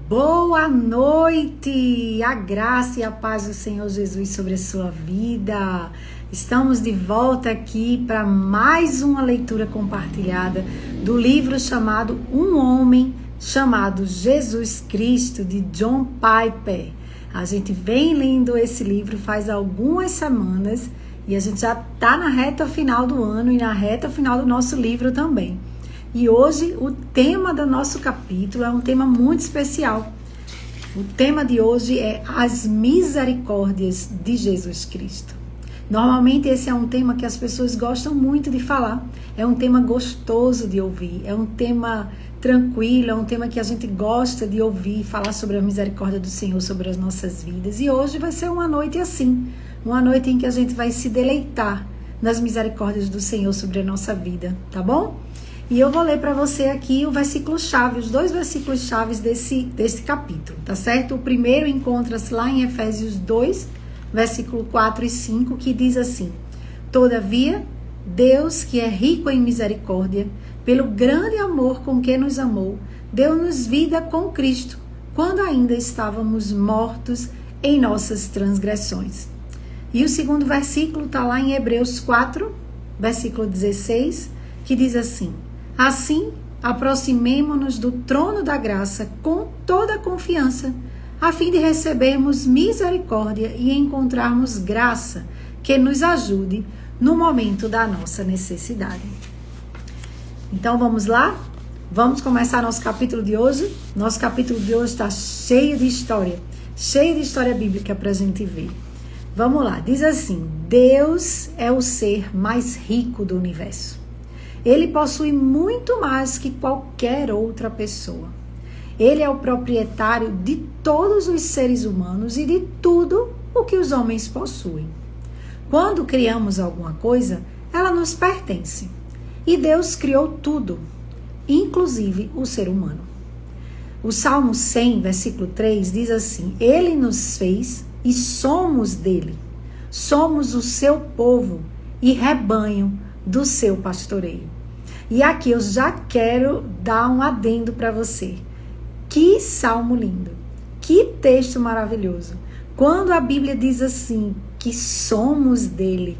Boa noite! A graça e a paz do Senhor Jesus sobre a sua vida. Estamos de volta aqui para mais uma leitura compartilhada do livro chamado Um Homem Chamado Jesus Cristo, de John Piper. A gente vem lendo esse livro faz algumas semanas e a gente já está na reta final do ano e na reta final do nosso livro também. E hoje o tema do nosso capítulo é um tema muito especial. O tema de hoje é as misericórdias de Jesus Cristo. Normalmente esse é um tema que as pessoas gostam muito de falar. É um tema gostoso de ouvir, é um tema tranquilo, é um tema que a gente gosta de ouvir, falar sobre a misericórdia do Senhor sobre as nossas vidas. E hoje vai ser uma noite assim, uma noite em que a gente vai se deleitar nas misericórdias do Senhor sobre a nossa vida, tá bom? E eu vou ler para você aqui o versículo-chave, os dois versículos-chaves desse capítulo, tá certo? O primeiro encontra-se lá em Efésios 2, versículo 4 e 5, que diz assim: Todavia, Deus, que é rico em misericórdia, pelo grande amor com que nos amou, deu-nos vida com Cristo, quando ainda estávamos mortos em nossas transgressões. E o segundo versículo está lá em Hebreus 4, versículo 16, que diz assim: Assim, aproximemo-nos do trono da graça com toda a confiança, a fim de recebermos misericórdia e encontrarmos graça que nos ajude no momento da nossa necessidade. Então vamos lá? Vamos começar nosso capítulo de hoje? Nosso capítulo de hoje está cheio de história bíblica para a gente ver. Vamos lá, diz assim: Deus é o ser mais rico do universo. Ele possui muito mais que qualquer outra pessoa. Ele é o proprietário de todos os seres humanos e de tudo o que os homens possuem. Quando criamos alguma coisa, ela nos pertence. E Deus criou tudo, inclusive o ser humano. O Salmo 100, versículo 3, diz assim: Ele nos fez e somos dele. Somos o seu povo e rebanho do seu pastoreio. E aqui eu já quero dar um adendo para você. Que salmo lindo, que texto maravilhoso. Quando a Bíblia diz assim, que somos dele.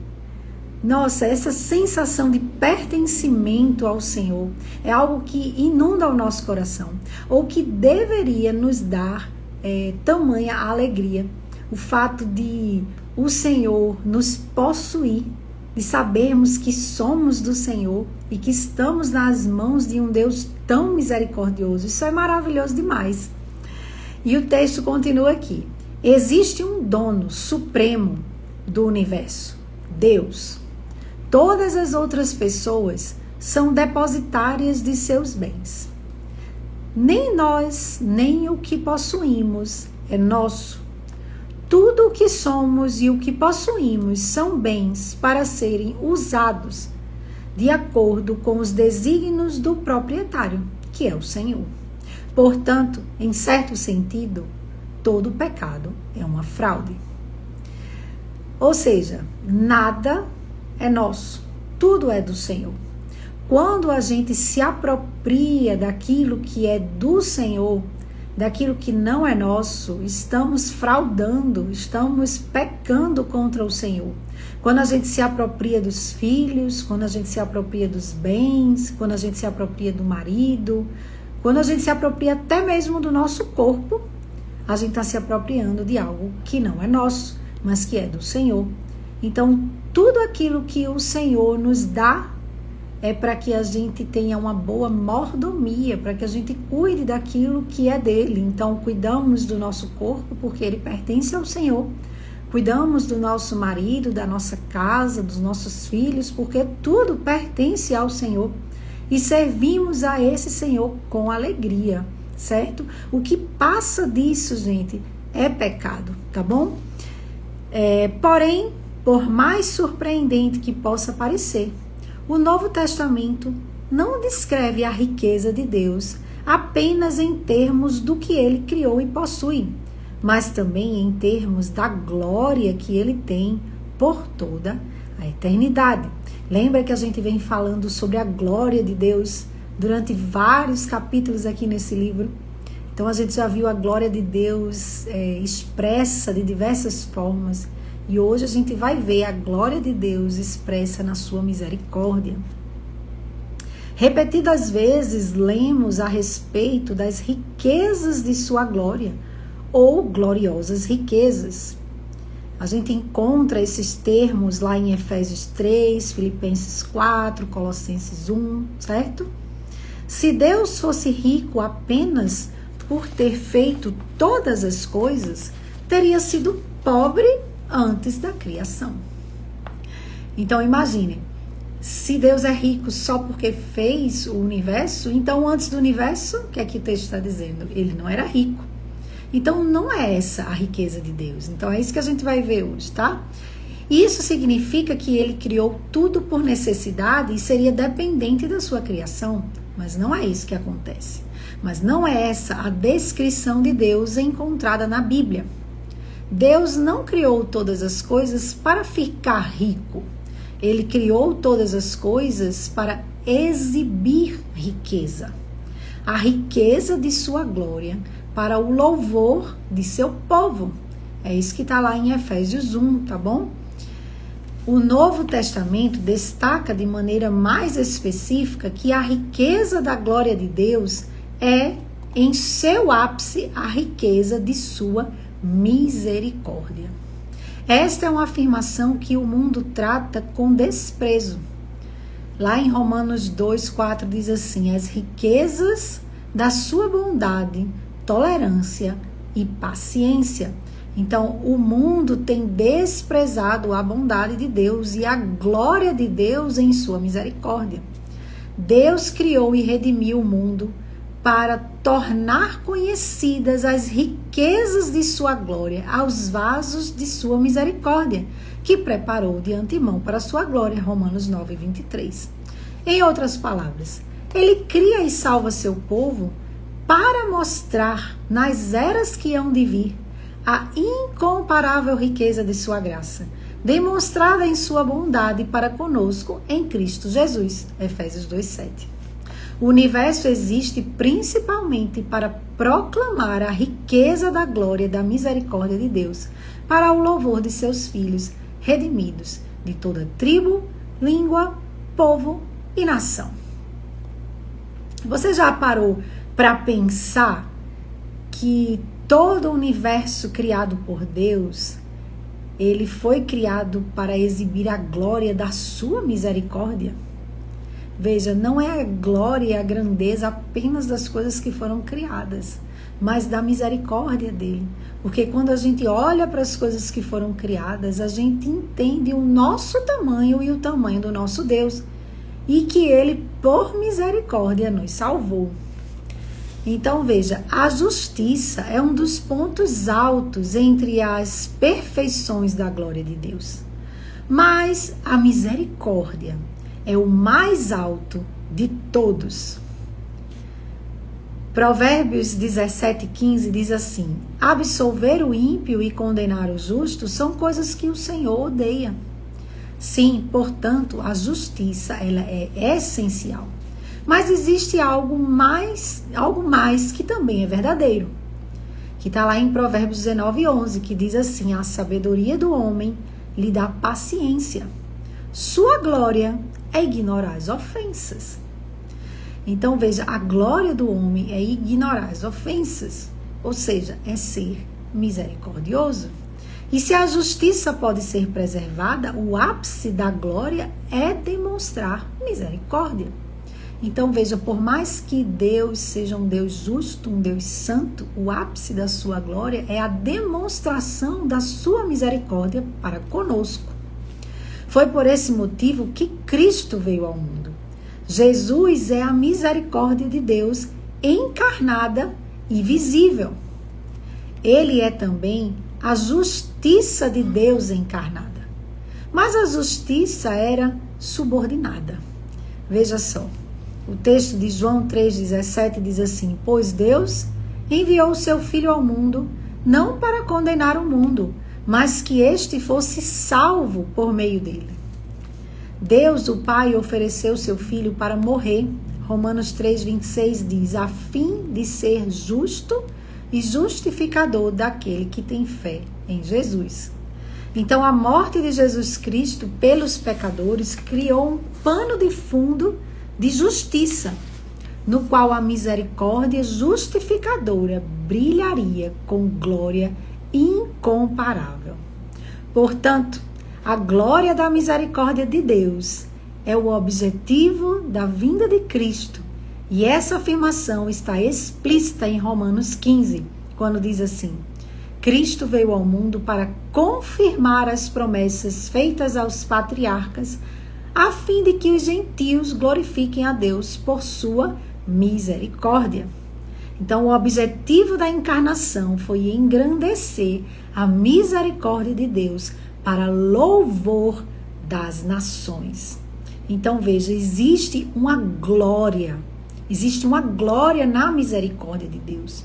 Nossa, essa sensação de pertencimento ao Senhor é algo que inunda o nosso coração, ou que deveria nos dar tamanha alegria. O fato de o Senhor nos possuir, de sabermos que somos do Senhor e que estamos nas mãos de um Deus tão misericordioso. Isso é maravilhoso demais. E o texto continua aqui: existe um dono supremo do universo, Deus. Todas as outras pessoas são depositárias de seus bens. Nem nós, nem o que possuímos é nosso. Tudo o que somos e o que possuímos são bens para serem usados de acordo com os desígnios do proprietário, que é o Senhor. Portanto, em certo sentido, todo pecado é uma fraude. Ou seja, nada é nosso, tudo é do Senhor. Quando a gente se apropria daquilo que é do Senhor, daquilo que não é nosso, estamos fraudando, estamos pecando contra o Senhor. Quando a gente se apropria dos filhos, quando a gente se apropria dos bens, quando a gente se apropria do marido, quando a gente se apropria até mesmo do nosso corpo, a gente está se apropriando de algo que não é nosso, mas que é do Senhor. Então, tudo aquilo que o Senhor nos dá é para que a gente tenha uma boa mordomia, para que a gente cuide daquilo que é dele. Então, cuidamos do nosso corpo, porque ele pertence ao Senhor. Cuidamos do nosso marido, da nossa casa, dos nossos filhos, porque tudo pertence ao Senhor. E servimos a esse Senhor com alegria, certo? O que passa disso, gente, é pecado, tá bom? Porém, por mais surpreendente que possa parecer, o Novo Testamento não descreve a riqueza de Deus apenas em termos do que ele criou e possui, mas também em termos da glória que ele tem por toda a eternidade. Lembra que a gente vem falando sobre a glória de Deus durante vários capítulos aqui nesse livro? Então a gente já viu a glória de Deus expressa de diversas formas. E hoje a gente vai ver a glória de Deus expressa na sua misericórdia. Repetidas vezes lemos a respeito das riquezas de sua glória, ou gloriosas riquezas. A gente encontra esses termos lá em Efésios 3, Filipenses 4, Colossenses 1, certo? Se Deus fosse rico apenas por ter feito todas as coisas, teria sido pobre antes da criação. Então imagine, se Deus é rico só porque fez o universo, então antes do universo, o que é que o texto está dizendo? Ele não era rico. Então não é essa a riqueza de Deus. Então é isso que a gente vai ver hoje, tá? Isso significa que ele criou tudo por necessidade e seria dependente da sua criação, mas não é isso que acontece. Mas não é essa a descrição de Deus encontrada na Bíblia. Deus não criou todas as coisas para ficar rico. Ele criou todas as coisas para exibir riqueza. A riqueza de sua glória para o louvor de seu povo. É isso que está lá em Efésios 1, tá bom? O Novo Testamento destaca de maneira mais específica que a riqueza da glória de Deus é, em seu ápice, a riqueza de sua misericórdia. Esta é uma afirmação que o mundo trata com desprezo. Lá em Romanos 2,4 diz assim: as riquezas da sua bondade, tolerância e paciência. Então, o mundo tem desprezado a bondade de Deus e a glória de Deus em sua misericórdia. Deus criou e redimiu o mundo para tornar conhecidas as riquezas de sua glória aos vasos de sua misericórdia, que preparou de antemão para sua glória. Romanos 9:23. Em outras palavras, ele cria e salva seu povo para mostrar nas eras que hão de vir a incomparável riqueza de sua graça, demonstrada em sua bondade para conosco em Cristo Jesus. Efésios 2:7. O universo existe principalmente para proclamar a riqueza da glória e da misericórdia de Deus, para o louvor de seus filhos redimidos de toda tribo, língua, povo e nação. Você já parou para pensar que todo o universo criado por Deus, ele foi criado para exibir a glória da sua misericórdia? Veja, não é a glória e a grandeza apenas das coisas que foram criadas, mas da misericórdia dele. Porque quando a gente olha para as coisas que foram criadas, a gente entende o nosso tamanho e o tamanho do nosso Deus. E que ele, por misericórdia, nos salvou. Então, veja, a justiça é um dos pontos altos entre as perfeições da glória de Deus. Mas a misericórdia é o mais alto de todos. Provérbios 17:15 diz assim: absolver o ímpio e condenar o justo são coisas que o Senhor odeia. Sim, portanto, a justiça ela é essencial. Mas existe algo mais que também é verdadeiro. Que está lá em Provérbios 19:11, que diz assim: a sabedoria do homem lhe dá paciência. Sua glória é ignorar as ofensas. Então veja, a glória do homem é ignorar as ofensas, ou seja, é ser misericordioso. E se a justiça pode ser preservada, o ápice da glória é demonstrar misericórdia. Então veja, por mais que Deus seja um Deus justo, um Deus santo, o ápice da sua glória é a demonstração da sua misericórdia para conosco. Foi por esse motivo que Cristo veio ao mundo. Jesus é a misericórdia de Deus encarnada e visível. Ele é também a justiça de Deus encarnada. Mas a justiça era subordinada. Veja só, o texto de João 3,17 diz assim: pois Deus enviou o seu Filho ao mundo, não para condenar o mundo, mas que este fosse salvo por meio dele. Deus, o Pai, ofereceu seu Filho para morrer. Romanos 3:26 diz: a fim de ser justo e justificador daquele que tem fé em Jesus. Então, a morte de Jesus Cristo pelos pecadores criou um pano de fundo de justiça, no qual a misericórdia justificadora brilharia com glória incomparável. Portanto, a glória da misericórdia de Deus é o objetivo da vinda de Cristo. E essa afirmação está explícita em Romanos 15, quando diz assim: Cristo veio ao mundo para confirmar as promessas feitas aos patriarcas, a fim de que os gentios glorifiquem a Deus por sua misericórdia. Então, o objetivo da encarnação foi engrandecer a misericórdia de Deus para louvor das nações. Então, veja, existe uma glória na misericórdia de Deus.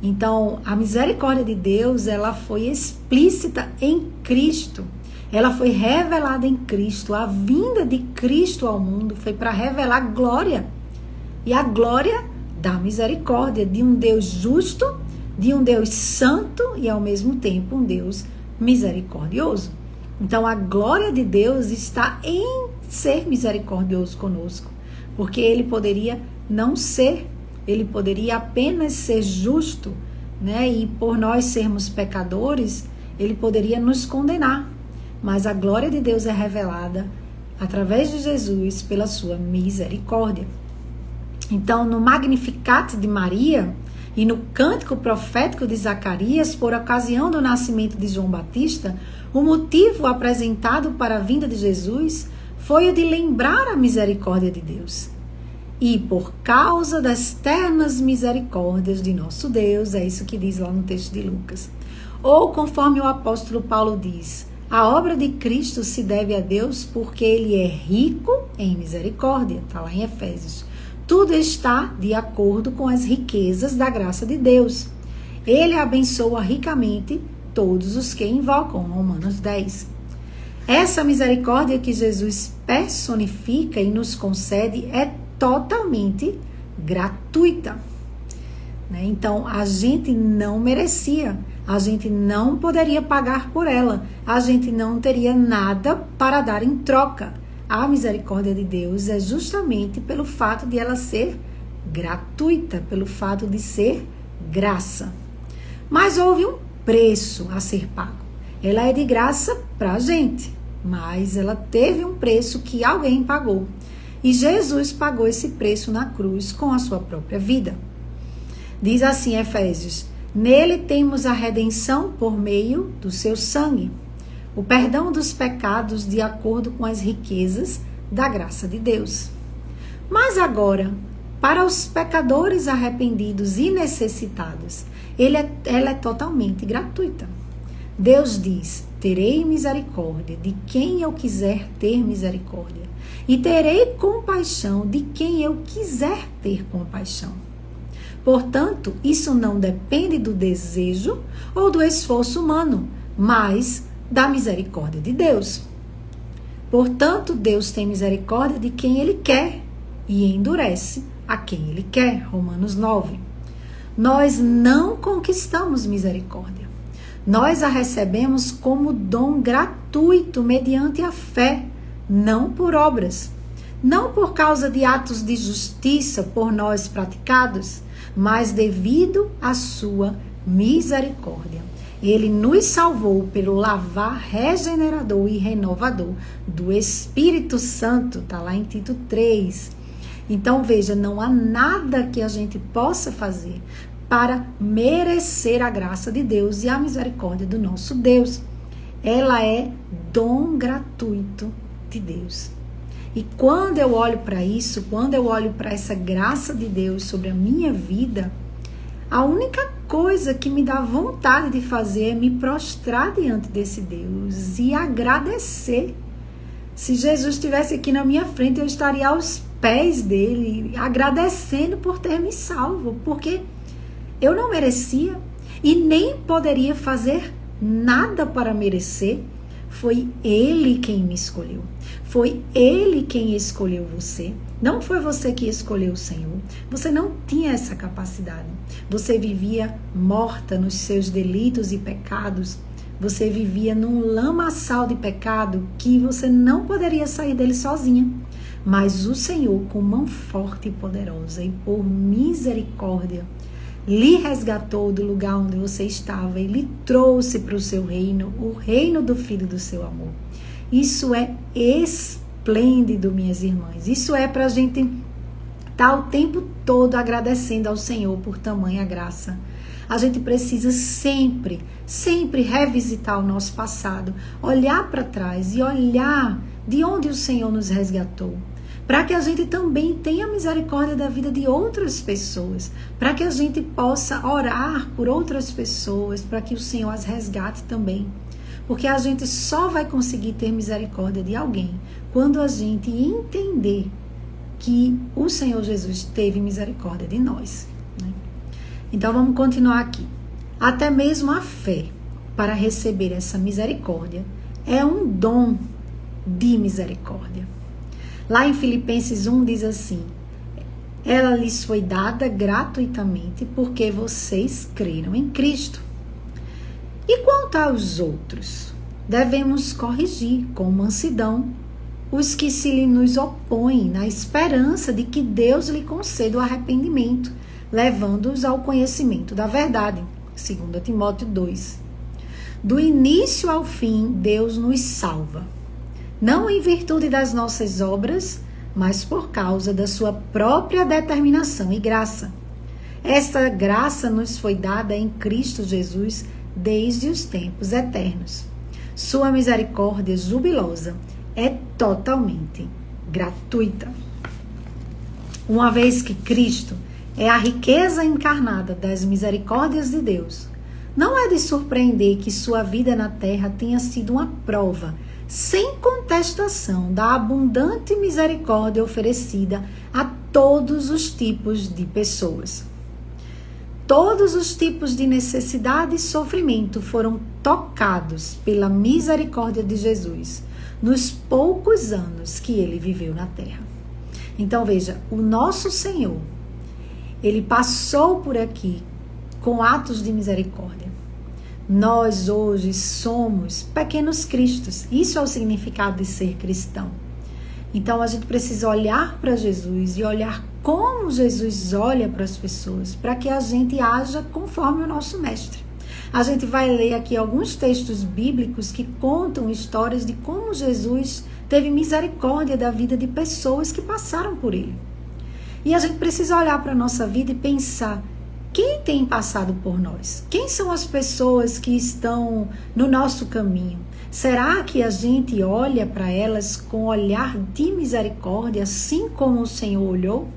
Então, a misericórdia de Deus, ela foi explícita em Cristo. Ela foi revelada em Cristo. A vinda de Cristo ao mundo foi para revelar glória. E a glória da misericórdia de um Deus justo, de um Deus santo e ao mesmo tempo um Deus misericordioso. Então, a glória de Deus está em ser misericordioso conosco, porque ele poderia não ser, ele poderia apenas ser justo, né? E por nós sermos pecadores, ele poderia nos condenar. Mas a glória de Deus é revelada através de Jesus pela sua misericórdia. Então, no Magnificat de Maria e no cântico profético de Zacarias, por ocasião do nascimento de João Batista, o motivo apresentado para a vinda de Jesus foi o de lembrar a misericórdia de Deus. E por causa das ternas misericórdias de nosso Deus, é isso que diz lá no texto de Lucas. Ou conforme o apóstolo Paulo diz, a obra de Cristo se deve a Deus porque ele é rico em misericórdia, está lá em Efésios. Tudo está de acordo com as riquezas da graça de Deus. Ele abençoa ricamente todos os que invocam, Romanos 10. Essa misericórdia que Jesus personifica e nos concede é totalmente gratuita. Então, a gente não merecia, a gente não poderia pagar por ela, a gente não teria nada para dar em troca. A misericórdia de Deus é justamente pelo fato de ela ser gratuita, pelo fato de ser graça. Mas houve um preço a ser pago. Ela é de graça para a gente, mas ela teve um preço que alguém pagou. E Jesus pagou esse preço na cruz com a sua própria vida. Diz assim Efésios: nele temos a redenção por meio do seu sangue, o perdão dos pecados de acordo com as riquezas da graça de Deus. Mas agora, para os pecadores arrependidos e necessitados, ela é totalmente gratuita. Deus diz: terei misericórdia de quem eu quiser ter misericórdia, e terei compaixão de quem eu quiser ter compaixão. Portanto, isso não depende do desejo ou do esforço humano, mas da misericórdia de Deus. Portanto, Deus tem misericórdia de quem Ele quer e endurece a quem Ele quer. Romanos 9. Nós não conquistamos misericórdia. Nós a recebemos como dom gratuito mediante a fé, não por obras. Não por causa de atos de justiça por nós praticados, mas devido à sua misericórdia. Ele nos salvou pelo lavar regenerador e renovador do Espírito Santo, está lá em Tito 3. Então veja, não há nada que a gente possa fazer para merecer a graça de Deus e a misericórdia do nosso Deus. Ela é dom gratuito de Deus. E quando eu olho para isso, quando eu olho para essa graça de Deus sobre a minha vida, a única coisa que me dá vontade de fazer é me prostrar diante desse Deus e agradecer. Se Jesus estivesse aqui na minha frente, eu estaria aos pés dele, agradecendo por ter me salvo, porque eu não merecia e nem poderia fazer nada para merecer. Foi Ele quem me escolheu. Foi Ele quem escolheu você. Não foi você que escolheu o Senhor. Você não tinha essa capacidade. Você vivia morta nos seus delitos e pecados. Você vivia num lamaçal de pecado que você não poderia sair dele sozinha. Mas o Senhor, com mão forte e poderosa e por misericórdia, lhe resgatou do lugar onde você estava e lhe trouxe para o seu reino, o reino do Filho do seu amor. Isso é esplêndido, minhas irmãs. Isso é para a gente estar o tempo todo agradecendo ao Senhor por tamanha graça. A gente precisa sempre revisitar o nosso passado, olhar para trás e olhar de onde o Senhor nos resgatou, para que a gente também tenha misericórdia da vida de outras pessoas, para que a gente possa orar por outras pessoas, para que o Senhor as resgate também. Porque a gente só vai conseguir ter misericórdia de alguém quando a gente entender que o Senhor Jesus teve misericórdia de nós, né? Então vamos continuar aqui. Até mesmo a fé para receber essa misericórdia é um dom de misericórdia. Lá em Filipenses 1 diz assim: ela lhes foi dada gratuitamente porque vocês creram em Cristo. E quanto aos outros, devemos corrigir com mansidão os que se nos opõem, na esperança de que Deus lhe conceda o arrependimento, levando-os ao conhecimento da verdade. 2 Timóteo 2. Do início ao fim, Deus nos salva, não em virtude das nossas obras, mas por causa da sua própria determinação e graça. Esta graça nos foi dada em Cristo Jesus desde os tempos eternos. Sua misericórdia jubilosa é totalmente gratuita. Uma vez que Cristo é a riqueza encarnada das misericórdias de Deus, não é de surpreender que sua vida na terra tenha sido uma prova sem contestação da abundante misericórdia oferecida a todos os tipos de pessoas. Todos os tipos de necessidade e sofrimento foram tocados pela misericórdia de Jesus nos poucos anos que ele viveu na terra. Então veja, o nosso Senhor, ele passou por aqui com atos de misericórdia. Nós hoje somos pequenos cristos. Isso é o significado de ser cristão. Então a gente precisa olhar para Jesus e olhar como Jesus olha para as pessoas, para que a gente haja conforme o nosso mestre. A gente vai ler aqui alguns textos bíblicos que contam histórias de como Jesus teve misericórdia da vida de pessoas que passaram por ele. E a gente precisa olhar para a nossa vida e pensar: quem tem passado por nós? Quem são as pessoas que estão no nosso caminho? Será que a gente olha para elas com olhar de misericórdia, assim como o Senhor olhou?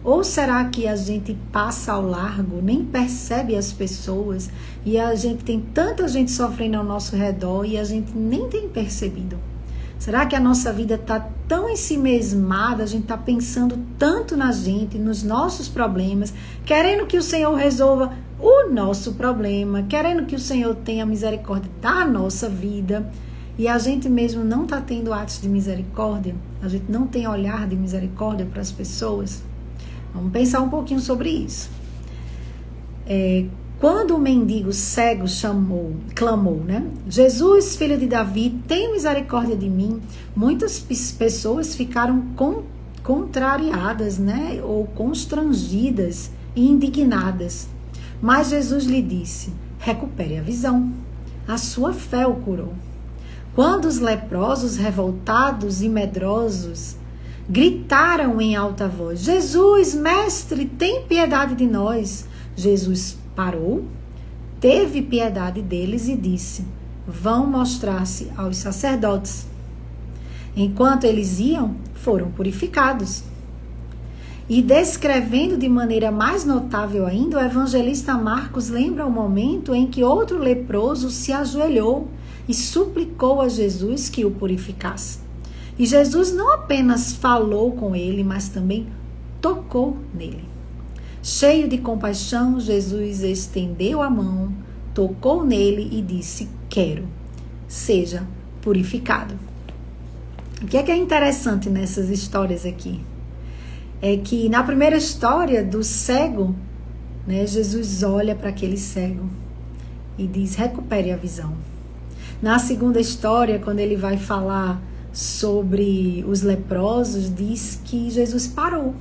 Ou será que a gente passa ao largo, nem percebe as pessoas e a gente tem tanta gente sofrendo ao nosso redor e a gente nem tem percebido? Será que a nossa vida está tão ensimesmada, a gente está pensando tanto na gente, nos nossos problemas, querendo que o Senhor resolva o nosso problema, querendo que o Senhor tenha misericórdia da nossa vida, e a gente mesmo não está tendo atos de misericórdia? A gente não tem olhar de misericórdia para as pessoas? Vamos pensar um pouquinho sobre isso. Quando o mendigo cego clamou, né? Jesus, filho de Davi, tem misericórdia de mim. Muitas pessoas ficaram contrariadas, né? Ou constrangidas e indignadas. Mas Jesus lhe disse: recupere a visão. A sua fé o curou. Quando os leprosos, revoltados e medrosos, gritaram em alta voz: Jesus, mestre, tem piedade de nós. Jesus parou, teve piedade deles e disse: vão mostrar-se aos sacerdotes. Enquanto eles iam, foram purificados. E descrevendo de maneira mais notável ainda, o evangelista Marcos lembra o momento em que outro leproso se ajoelhou e suplicou a Jesus que o purificasse. E Jesus não apenas falou com ele, mas também tocou nele. Cheio de compaixão, Jesus estendeu a mão, tocou nele e disse: quero, seja purificado. O que é interessante nessas histórias aqui? é que na primeira história do cego, né, Jesus olha para aquele cego e diz: recupere a visão. Na segunda história, quando ele vai falar sobre os leprosos, diz que Jesus parou.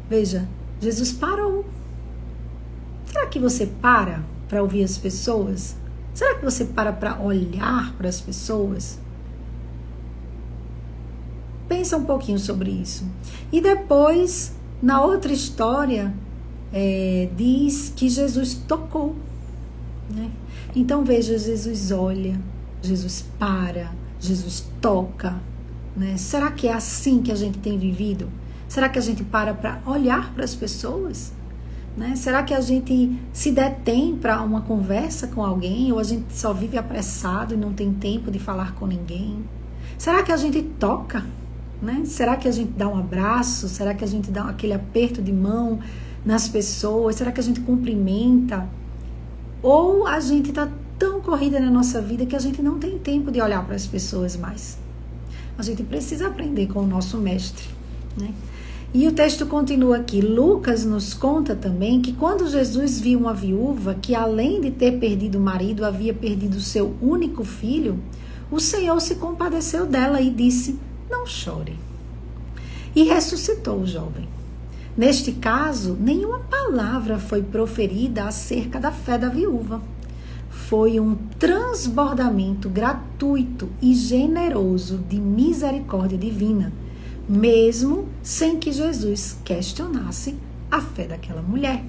Veja, Jesus parou. Será que você para ouvir as pessoas? Será que você para olhar para as pessoas? Pensa um pouquinho sobre isso. E depois, na outra história, diz que Jesus tocou, né? Então veja, Jesus olha, Jesus para, Jesus toca, né? Será que é assim que a gente tem vivido? Será que a gente para olhar para as pessoas? Né? Será que a gente se detém para uma conversa com alguém, ou a gente só vive apressado e não tem tempo de falar com ninguém? Será que a gente toca? Né? Será que a gente dá um abraço? Será que a gente dá aquele aperto de mão nas pessoas? Será que a gente cumprimenta? Ou a gente está tão corrida na nossa vida que a gente não tem tempo de olhar para as pessoas mais? A gente precisa aprender com o nosso mestre, né? E o texto continua aqui. Lucas nos conta também que quando Jesus viu uma viúva que, além de ter perdido o marido, havia perdido o seu único filho, o Senhor se compadeceu dela e disse: não chore. E ressuscitou o jovem. Neste caso, nenhuma palavra foi proferida acerca da fé da viúva. Foi um transbordamento gratuito e generoso de misericórdia divina, mesmo sem que Jesus questionasse a fé daquela mulher.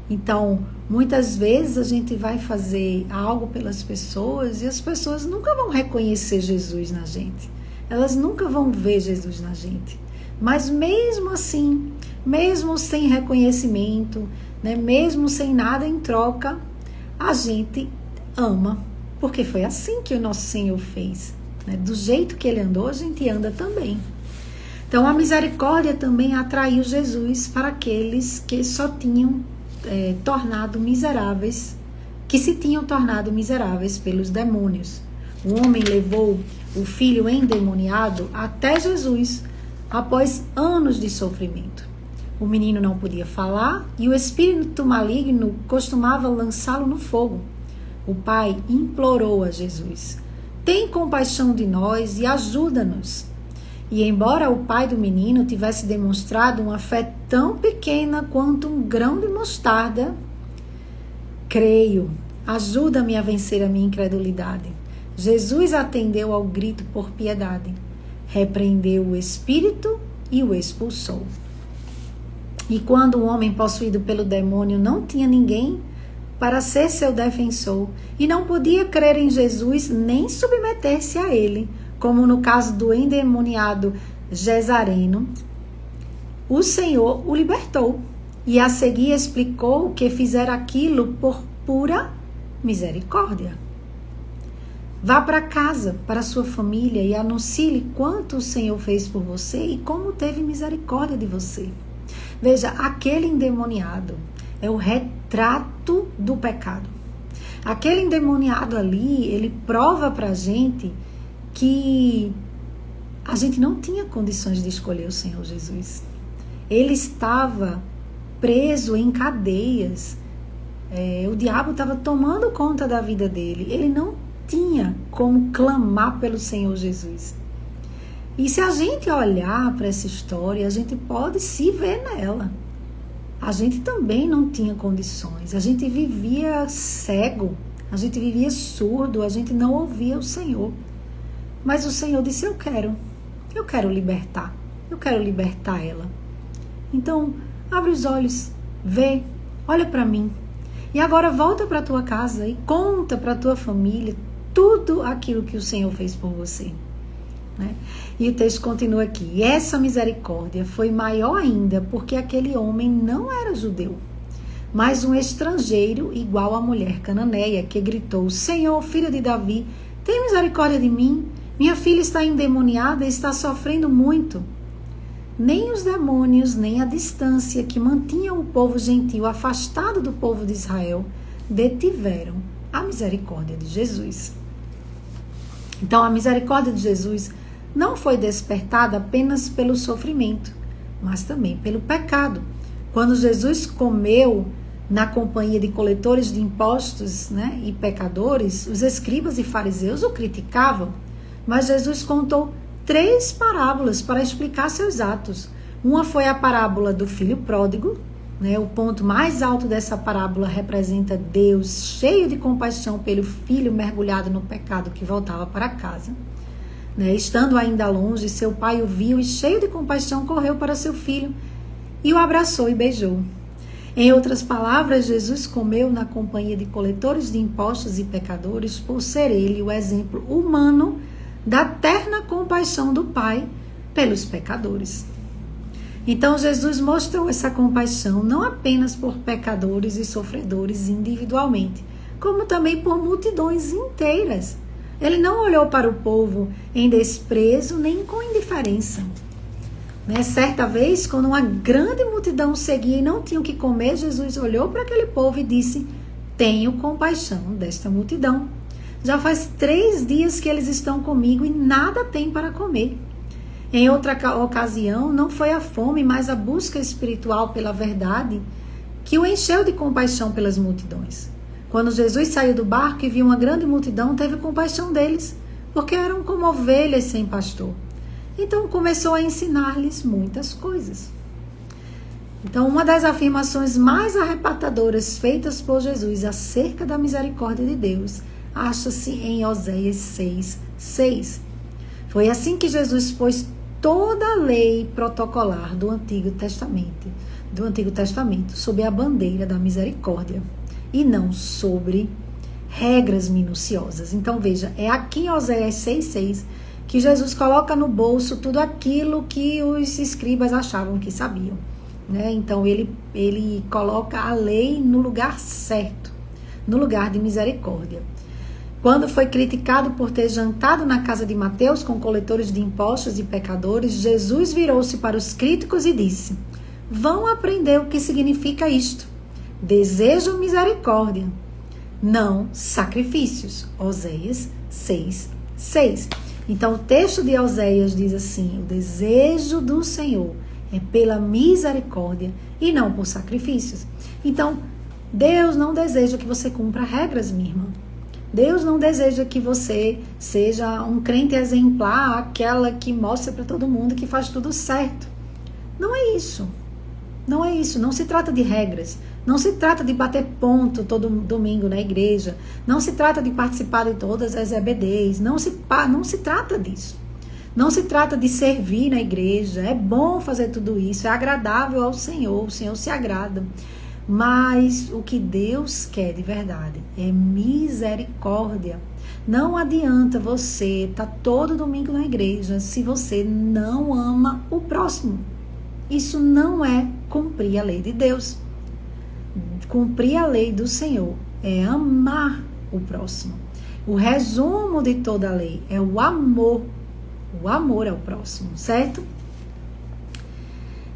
Então, muitas vezes a gente vai fazer algo pelas pessoas e as pessoas nunca vão reconhecer Jesus na gente. Elas nunca vão ver Jesus na gente. Mas mesmo assim, mesmo sem reconhecimento, né, mesmo sem nada em troca, a gente ama, porque foi assim que o nosso Senhor fez, né? Do jeito que Ele andou, a gente anda também. Então, a misericórdia também atraiu Jesus para aqueles que só tinham tornado miseráveis, que se tinham tornado miseráveis pelos demônios. O homem levou o filho endemoniado até Jesus após anos de sofrimento. O menino não podia falar e o espírito maligno costumava lançá-lo no fogo. O pai implorou a Jesus: tem compaixão de nós e ajuda-nos. E embora o pai do menino tivesse demonstrado uma fé tão pequena quanto um grão de mostarda, creio, ajuda-me a vencer a minha incredulidade. Jesus atendeu ao grito por piedade, repreendeu o espírito e o expulsou. E quando o homem possuído pelo demônio não tinha ninguém para ser seu defensor e não podia crer em Jesus nem submeter-se a ele, como no caso do endemoniado Gesareno, o Senhor o libertou e a seguir explicou que fizera aquilo por pura misericórdia. Vá para casa, para sua família e anuncie-lhe quanto o Senhor fez por você e como teve misericórdia de você. Veja, aquele endemoniado é o retrato do pecado. Aquele endemoniado ali, ele prova para a gente que a gente não tinha condições de escolher o Senhor Jesus. Ele estava preso em cadeias. O diabo estava tomando conta da vida dele. Ele não tinha como clamar pelo Senhor Jesus. E se a gente olhar para essa história, a gente pode se ver nela. A gente também não tinha condições. A gente vivia cego, a gente vivia surdo, a gente não ouvia o Senhor. Mas o Senhor disse: eu quero libertar, eu quero libertar ela. Então, abre os olhos, vê, olha para mim. E agora volta para tua casa e conta para tua família tudo aquilo que o Senhor fez por você. Né? E o texto continua aqui. E essa misericórdia foi maior ainda porque aquele homem não era judeu, mas um estrangeiro igual à mulher cananeia que gritou: Senhor, filho de Davi, tem misericórdia de mim. Minha filha está endemoniada e está sofrendo muito. Nem os demônios, nem a distância que mantinham o povo gentil afastado do povo de Israel detiveram a misericórdia de Jesus. Então, a misericórdia de Jesus não foi despertada apenas pelo sofrimento, mas também pelo pecado. Quando Jesus comeu na companhia de coletores de impostos, né, e pecadores, os escribas e fariseus o criticavam, mas Jesus contou 3 parábolas para explicar seus atos. Uma foi a parábola do filho pródigo, né, o ponto mais alto dessa parábola representa Deus cheio de compaixão pelo filho mergulhado no pecado que voltava para casa. Né, estando ainda longe, seu pai o viu e cheio de compaixão correu para seu filho e o abraçou e beijou. Em outras palavras, Jesus comeu na companhia de coletores de impostos e pecadores por ser ele o exemplo humano da terna compaixão do Pai pelos pecadores. Então Jesus mostrou essa compaixão não apenas por pecadores e sofredores individualmente, como também por multidões inteiras. Ele não olhou para o povo em desprezo nem com indiferença. Certa vez, quando uma grande multidão seguia e não tinha o que comer, Jesus olhou para aquele povo e disse: tenho compaixão desta multidão. Já faz 3 dias que eles estão comigo e nada têm para comer. Em outra ocasião, não foi a fome, mas a busca espiritual pela verdade que o encheu de compaixão pelas multidões. Quando Jesus saiu do barco e viu uma grande multidão, teve compaixão deles, porque eram como ovelhas sem pastor. Então começou a ensinar-lhes muitas coisas. Então, uma das afirmações mais arrebatadoras feitas por Jesus acerca da misericórdia de Deus acha-se em Oséias 6:6. Foi assim que Jesus pôs toda a lei protocolar do Antigo Testamento sob a bandeira da misericórdia e não sobre regras minuciosas. Então veja, é aqui em Oséias 6:6 que Jesus coloca no bolso tudo aquilo que os escribas achavam que sabiam. Né? Então ele coloca a lei no lugar certo, no lugar de misericórdia. Quando foi criticado por ter jantado na casa de Mateus com coletores de impostos e pecadores, Jesus virou-se para os críticos e disse: vão aprender o que significa isto. Desejo misericórdia, não sacrifícios. Oséias 6:6. Então o texto de Oséias diz assim: o desejo do Senhor é pela misericórdia e não por sacrifícios. Então Deus não deseja que você cumpra regras, minha irmã. Deus não deseja que você seja um crente exemplar, aquela que mostra para todo mundo que faz tudo certo. Não é isso. Não é isso. Não se trata de regras. Não se trata de bater ponto todo domingo na igreja. Não se trata de participar de todas as EBDs. Não se trata disso. Não se trata de servir na igreja. É bom fazer tudo isso. É agradável ao Senhor. O Senhor se agrada. Mas o que Deus quer de verdade é misericórdia. Não adianta você estar todo domingo na igreja se você não ama o próximo. Isso não é cumprir a lei de Deus. Cumprir a lei do Senhor é amar o próximo. O resumo de toda a lei é o amor. O amor ao próximo, certo?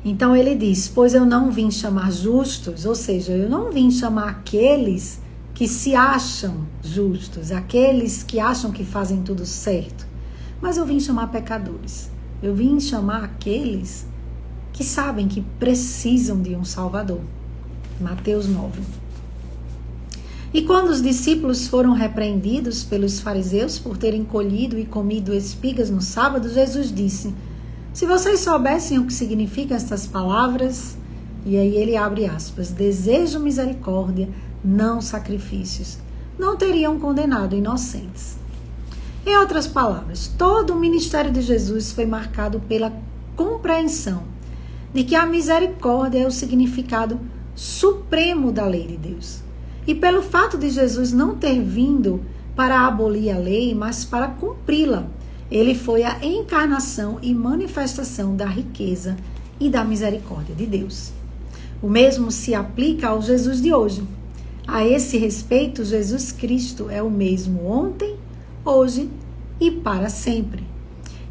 Então ele diz: pois eu não vim chamar justos, ou seja, eu não vim chamar aqueles que se acham justos, aqueles que acham que fazem tudo certo, mas eu vim chamar pecadores. Eu vim chamar aqueles que sabem que precisam de um Salvador. Mateus 9. E quando os discípulos foram repreendidos pelos fariseus por terem colhido e comido espigas no sábado, Jesus disse: se vocês soubessem o que significam estas palavras, e aí ele abre aspas, desejo misericórdia, não sacrifícios, não teriam condenado inocentes. Em outras palavras, todo o ministério de Jesus foi marcado pela compreensão de que a misericórdia é o significado supremo da lei de Deus. E pelo fato de Jesus não ter vindo para abolir a lei, mas para cumpri-la, ele foi a encarnação e manifestação da riqueza e da misericórdia de Deus. O mesmo se aplica ao Jesus de hoje. A esse respeito, Jesus Cristo é o mesmo ontem, hoje e para sempre.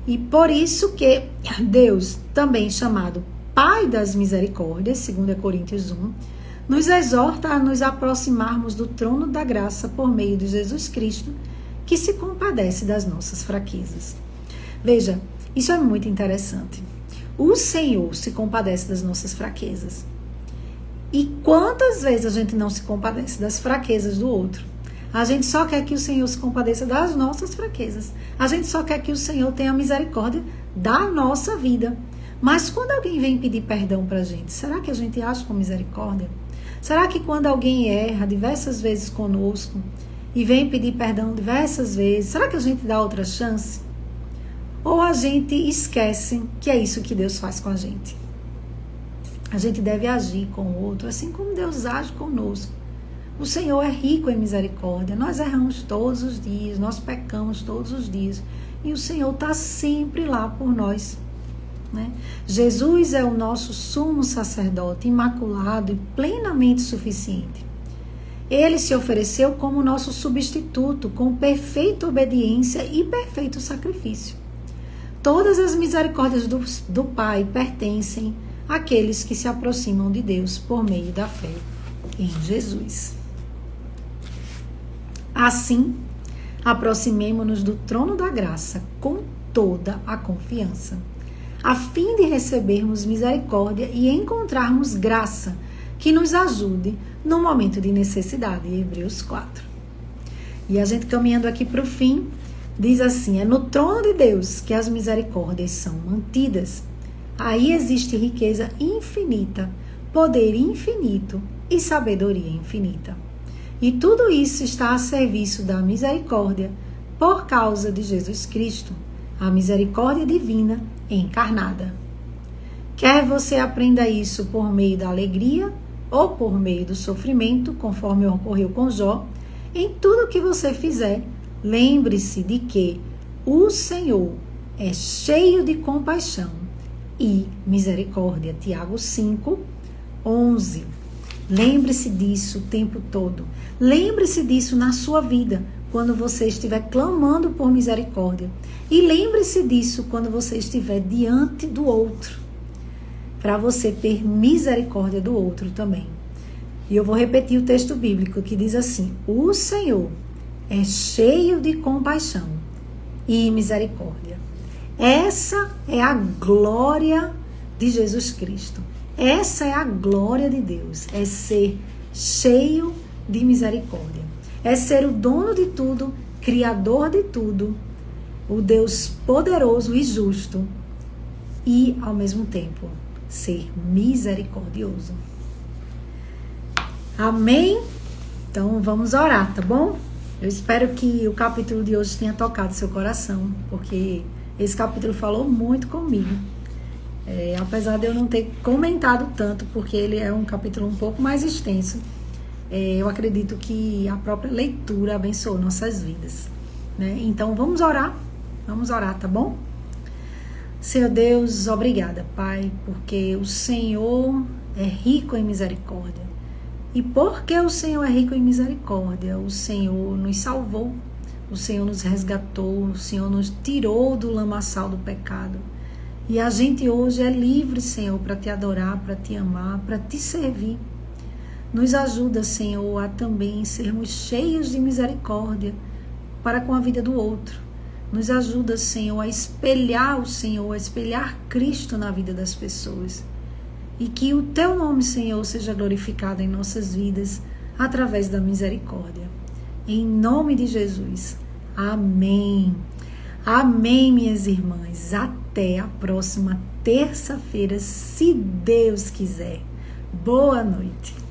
E por isso que Deus, também chamado Pai das Misericórdias, 2 Coríntios 1, nos exorta a nos aproximarmos do trono da graça por meio de Jesus Cristo, que se compadece das nossas fraquezas. Veja, isso é muito interessante. o Senhor se compadece das nossas fraquezas. E quantas vezes a gente não se compadece das fraquezas do outro? A gente só quer que o Senhor se compadeça das nossas fraquezas. A gente só quer que o Senhor tenha misericórdia da nossa vida. Mas quando alguém vem pedir perdão pra gente, será que a gente age com misericórdia? Será que quando alguém erra diversas vezes conosco e vem pedir perdão diversas vezes, será que a gente dá outra chance? Ou a gente esquece que é isso que Deus faz com a gente? A gente deve agir com o outro assim como Deus age conosco. O Senhor é rico em misericórdia. Nós erramos todos os dias, nós pecamos todos os dias. E o Senhor está sempre lá por nós. Né? Jesus é o nosso sumo sacerdote, imaculado e plenamente suficiente. Ele se ofereceu como nosso substituto, com perfeita obediência e perfeito sacrifício. Todas as misericórdias do Pai pertencem àqueles que se aproximam de Deus por meio da fé em Jesus. Assim, aproximemo-nos do trono da graça com toda a confiança, a fim de recebermos misericórdia e encontrarmos graça que nos ajude no momento de necessidade. Hebreus 4. E a gente caminhando aqui para o fim, diz assim: é no trono de Deus que as misericórdias são mantidas. Aí existe riqueza infinita, poder infinito e sabedoria infinita. E tudo isso está a serviço da misericórdia por causa de Jesus Cristo, a misericórdia divina encarnada. Quer você aprenda isso por meio da alegria ou por meio do sofrimento, conforme ocorreu com Jó, em tudo que você fizer, lembre-se de que o Senhor é cheio de compaixão e misericórdia. Tiago 5, 11. Lembre-se disso o tempo todo. Lembre-se disso na sua vida, quando você estiver clamando por misericórdia. E lembre-se disso quando você estiver diante do outro, para você ter misericórdia do outro também. E eu vou repetir o texto bíblico que diz assim: o Senhor é cheio de compaixão e misericórdia. Essa é a glória de Jesus Cristo. Essa é a glória de Deus, é ser cheio de misericórdia. É ser o dono de tudo, criador de tudo, o Deus poderoso e justo e, ao mesmo tempo, ser misericordioso. Amém? Então, vamos orar, tá bom? Eu espero que o capítulo de hoje tenha tocado seu coração, porque esse capítulo falou muito comigo. Apesar de eu não ter comentado tanto, porque ele é um capítulo um pouco mais extenso, eu acredito que a própria leitura abençoou nossas vidas, né? Então vamos orar, tá bom? Senhor Deus, obrigada, Pai, porque o Senhor é rico em misericórdia. E porque o Senhor é rico em misericórdia, o Senhor nos salvou, o Senhor nos resgatou, o Senhor nos tirou do lamaçal do pecado. E a gente hoje é livre, Senhor, para te adorar, para te amar, para te servir. Nos ajuda, Senhor, a também sermos cheios de misericórdia para com a vida do outro. Nos ajuda, Senhor, a espelhar o Senhor, a espelhar Cristo na vida das pessoas. E que o teu nome, Senhor, seja glorificado em nossas vidas através da misericórdia. Em nome de Jesus. Amém. Amém, minhas irmãs. Até a próxima terça-feira, se Deus quiser. Boa noite.